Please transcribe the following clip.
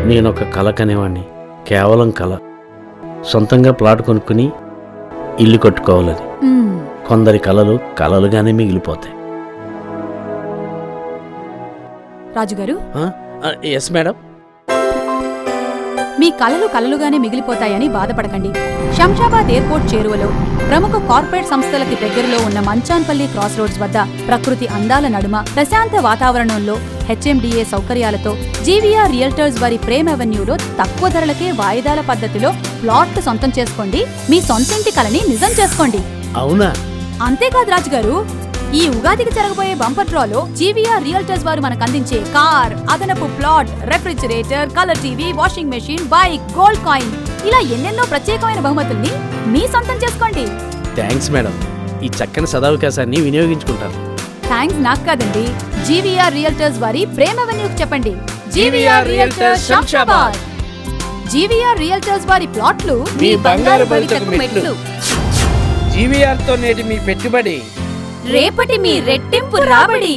నేనొక కల కనేవాణ్ణి, కేవలం కల. సొంతంగా ప్లాట్ కొనుక్కుని ఇల్లు కట్టుకోవాలని. కొందరి కలలు కలలుగానే మిగిలిపోతాయి. రాజుగారు, ఎస్ మేడం. మీ కలలు కలలుగానే మిగిలిపోతాయని బాధపడకండి. శంషాబాద్ ఎయిర్పోర్ట్ చేరువలో ప్రముఖ కార్పొరేట్ సంస్థలకి దగ్గరలో ఉన్న మంచాన్పల్లి క్రాస్ రోడ్స్ వద్ద ప్రకృతి అందాల నడుమ ప్రశాంత వాతావరణంలో హెచ్ఎండిఏ సౌకర్యాలతో జీవీఆర్ రియల్టర్స్ వారి ప్రేమ్ అవెన్యూలో తక్కువ ధరలకే వాయిదాల పద్ధతిలో ప్లాట్లు సొంతం చేసుకోండి. మీ సొంతింటి కలని నిజం చేసుకోండి. అవునా? అంతేకాదు రాజుగారు, ఈ ఉగాదికి జరగబోయే బంపర్ డ్రాలో జీవీఆర్ రియల్టర్స్ వారు మనకు అందించే కార్, అదనపు plot, refrigerator, colour TV, washing machine, bike, gold coin ఇలా ఎన్నెన్నో ప్రత్యేకమైన బహుమతుల్ని మీ సొంతం చేసుకోండి. Thanks madam. ఈ చక్కని సదావకాశాన్ని వినియోగించుకుంటాను. థ్యాంక్స్ నాకు కాదండి, జీవీఆర్ రియల్టర్స్ వారి ప్రేమ అవెన్యూకి చెప్పండి. GVR realtors Shamshabad. GVR realtors వారి ప్లాట్లు మీ బంగారు భవితకు మెట్లు. జీవీఆర్ తో నేటి మీ పెట్టుబడి రేపటి మీ రెట్టింపు రాబడి.